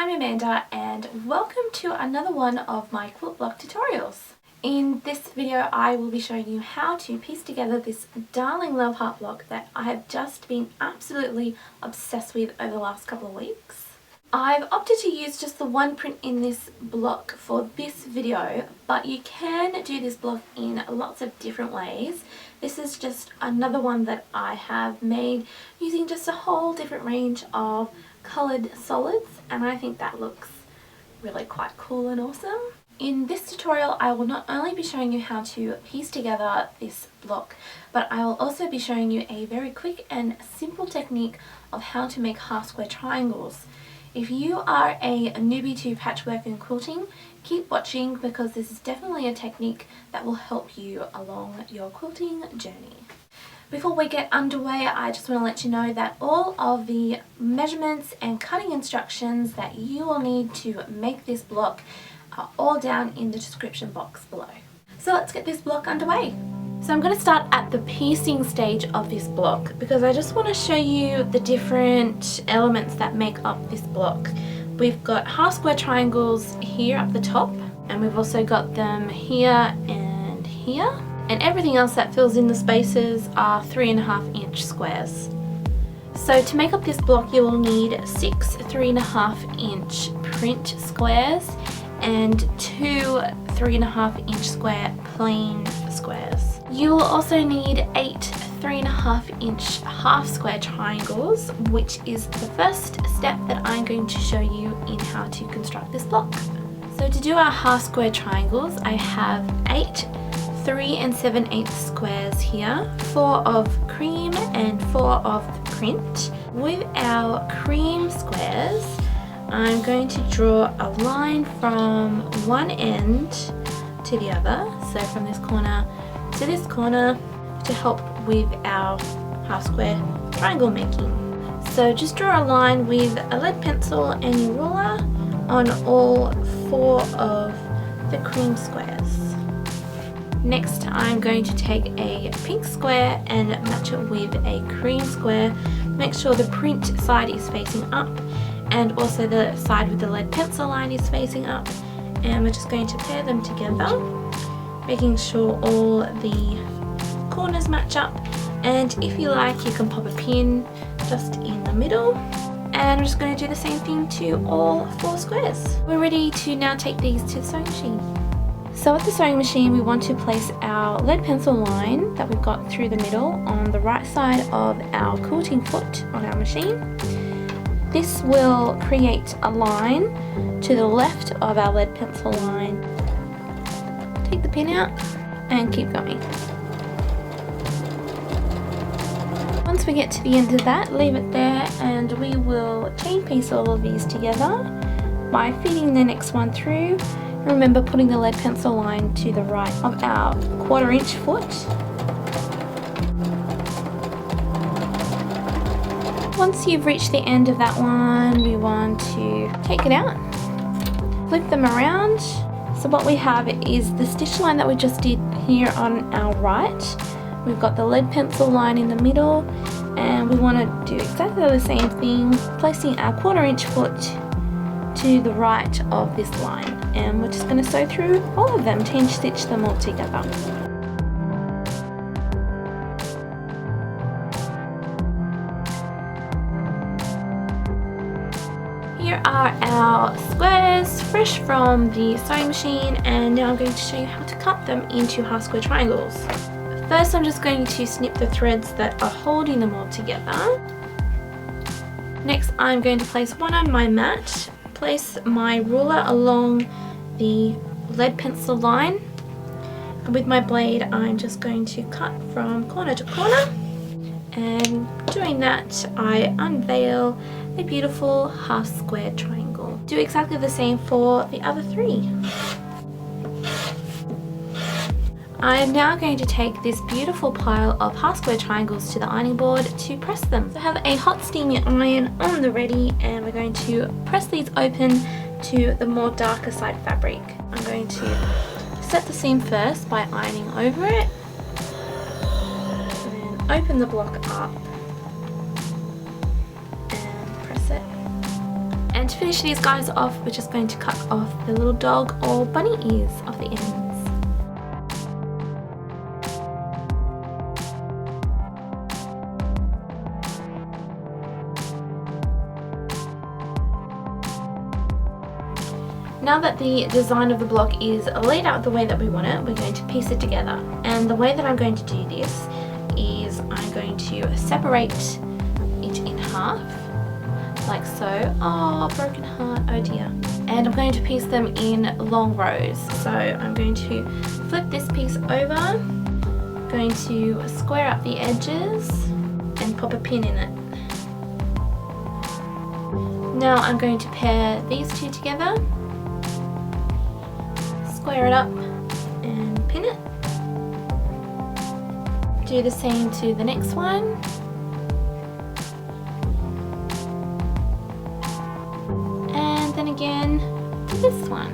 I'm Amanda and welcome to another one of my quilt block tutorials. In this video I will be showing you how to piece together this darling love heart block that I have just been absolutely obsessed with over the last couple of weeks. I've opted to use just the one print in this block for this video, but you can do this block in lots of different ways. This is just another one that I have made using just a whole different range of coloured solids, and I think that looks really quite cool and awesome. In this tutorial I will not only be showing you how to piece together this block, but I will also be showing you a very quick and simple technique of how to make half square triangles. If you are a newbie to patchwork and quilting, keep watching because this is definitely a technique that will help you along your quilting journey. Before we get underway, I just want to let you know that all of the measurements and cutting instructions that you will need to make this block are all down in the description box below. So let's get this block underway. So I'm going to start at the piecing stage of this block because I just want to show you the different elements that make up this block. We've got half square triangles here up the top, and we've also got them here and here. And everything else that fills in the spaces are 3.5 inch squares. So to make up this block you will need 6 3.5 inch print squares and 2 3.5 inch square plain squares. You will also need 8 3.5 inch half square triangles, which is the first step that I'm going to show you in how to construct this block. So to do our half square triangles I have 8 3 7/8 squares here, 4 of cream and 4 of print. With our cream squares, I'm going to draw a line from one end to the other, so from this corner to this corner, to help with our half square triangle making. So just draw a line with a lead pencil and your ruler on all 4 of the cream squares. Next I'm going to take a pink square and match it with a cream square. Make sure the print side is facing up and also the side with the lead pencil line is facing up, and we're just going to pair them together, making sure all the corners match up, and if you like you can pop a pin just in the middle. And we're just going to do the same thing to all 4 squares. We're ready to now take these to the sewing machine. So at the sewing machine we want to place our lead pencil line that we've got through the middle on the right side of our quilting foot on our machine. This will create a line to the left of our lead pencil line. Take the pin out and keep going. Once we get to the end of that, leave it there and we will chain piece all of these together by feeding the next one through. Remember putting the lead pencil line to the right of our 1/4 inch foot. Once you've reached the end of that one, we want to take it out, flip them around. So what we have is the stitch line that we just did here on our right. We've got the lead pencil line in the middle, and we want to do exactly the same thing, placing our 1/4 inch foot to the right of this line, and we're just going to sew through all of them, chain stitch them all together. Here are our squares fresh from the sewing machine, and now I'm going to show you how to cut them into half square triangles. First I'm just going to snip the threads that are holding them all together. Next I'm going to place one on my mat, place my ruler along the lead pencil line, and with my blade I'm just going to cut from corner to corner, and doing that I unveil a beautiful half square triangle. Do exactly the same for the other 3. I am now going to take this beautiful pile of half square triangles to the ironing board to press them. So I have a hot steamy iron on the ready, and we're going to press these open to the more darker side fabric. I'm going to set the seam first by ironing over it, and then open the block up and press it. And And to finish these guys off, we're just going to cut off the little dog or bunny ears off the ends. Now that the design of the block is laid out the way that we want it, we're going to piece it together. And the way that I'm going to do this is I'm going to separate it in half, like so. Oh, broken heart, oh dear. And I'm going to piece them in long rows. So I'm going to flip this piece over, going to square up the edges and pop a pin in it. Now I'm going to pair these two together, square it up and pin it. Do the same to the next one. And then again to this one.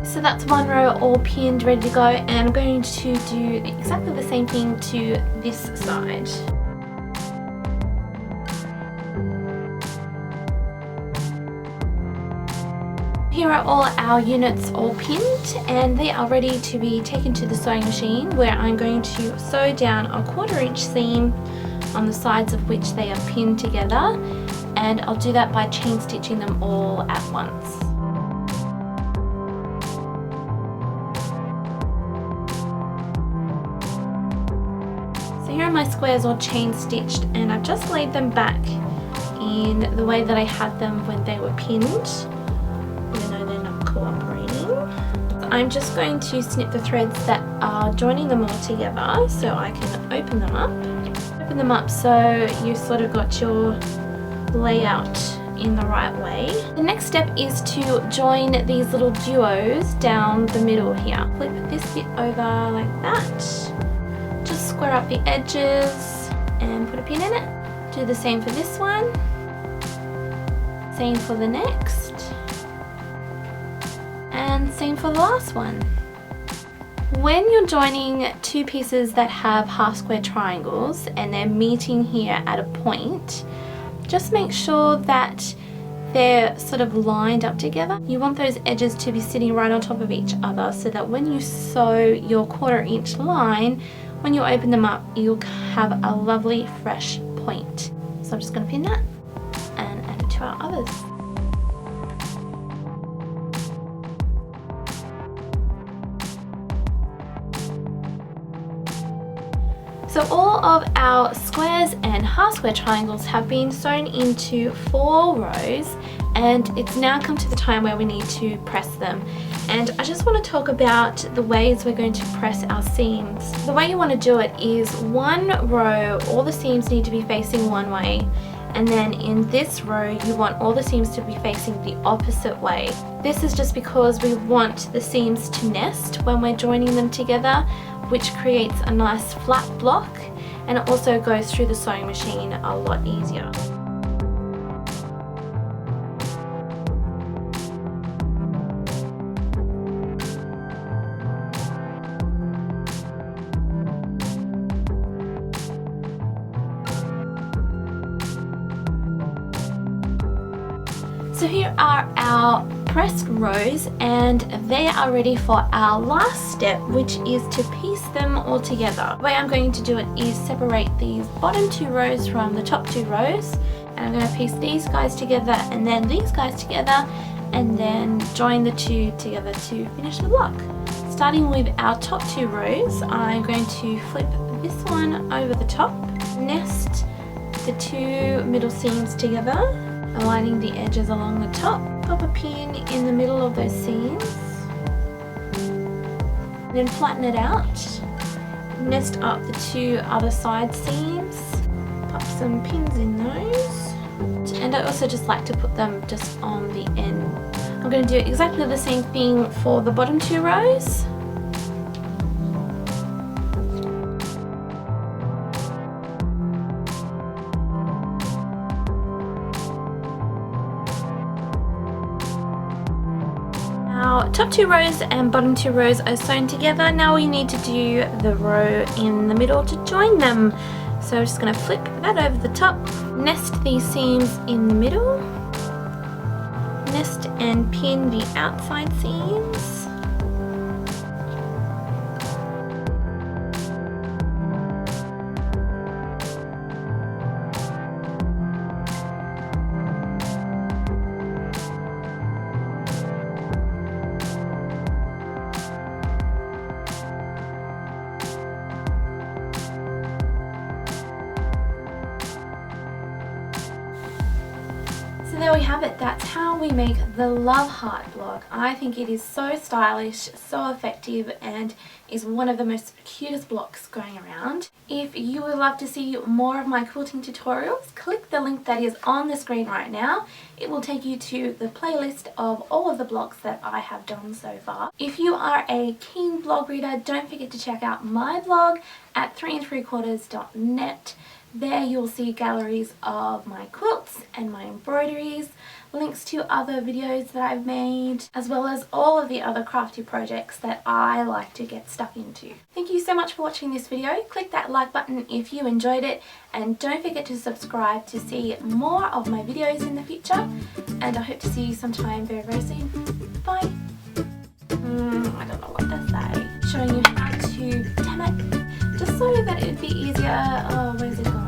So that's one row all pinned, ready to go, and I'm going to do exactly the same thing to this side. Here are all our units all pinned, and they are ready to be taken to the sewing machine, where I'm going to sew down a 1/4 inch seam on the sides of which they are pinned together, and I'll do that by chain stitching them all at once. So here are my squares all chain stitched, and I've just laid them back in the way that I had them when they were pinned. I'm just going to snip the threads that are joining them all together so I can open them up. Open them up so you've sort of got your layout in the right way. The next step is to join these little duos down the middle here. Flip this bit over like that. Just square up the edges and put a pin in it. Do the same for this one. Same for the next. And same for the last one. When you're joining two pieces that have half square triangles and they're meeting here at a point, just make sure that they're sort of lined up together. You want those edges to be sitting right on top of each other so that when you sew your 1/4 inch line, when you open them up, you'll have a lovely fresh point. So I'm just going to pin that and add it to our others. So all of our squares and half square triangles have been sewn into 4 rows, and it's now come to the time where we need to press them. And I just want to talk about the ways we're going to press our seams. The way you want to do it is one row, all the seams need to be facing one way, and then in this row you want all the seams to be facing the opposite way. This is just because we want the seams to nest when we're joining them together, which creates a nice flat block, and it also goes through the sewing machine a lot easier. So here are our pressed rows, and they are ready for our last step, which is to piece them all together. The way I'm going to do it is separate these bottom 2 rows from the top 2 rows, and I'm going to piece these guys together and then these guys together, and then join the 2 together to finish the block. Starting with our top 2 rows, I'm going to flip this one over the top, nest the 2 middle seams together, aligning the edges along the top, pop a pin in the middle of those seams, then flatten it out, nest up the 2 other side seams, pop some pins in those, and I also just like to put them just on the end. I'm going to do exactly the same thing for the bottom 2 rows. Our top 2 rows and bottom 2 rows are sewn together. Now we need to do the row in the middle to join them. So I'm just going to flip that over the top, nest these seams in the middle, nest and pin the outside seams. So there we have it. That's how we make the love heart block. I think it is so stylish, so effective, and is one of the most cutest blocks going around. If you would love to see more of my quilting tutorials, click the link that is on the screen right now. It will take you to the playlist of all of the blocks that I have done so far. If you are a keen blog reader, don't forget to check out my blog at 3and3quarters.net. There you'll see galleries of my quilts and my embroideries, links to other videos that I've made, as well as all of the other crafty projects that I like to get stuck into. Thank you so much for watching this video. Click that like button if you enjoyed it, and don't forget to subscribe to see more of my videos in the future, and I hope to see you sometime very, very soon. Bye! I don't know what to say. Showing you how to, damn it, just so that it'd be easier. Oh, where's it gone?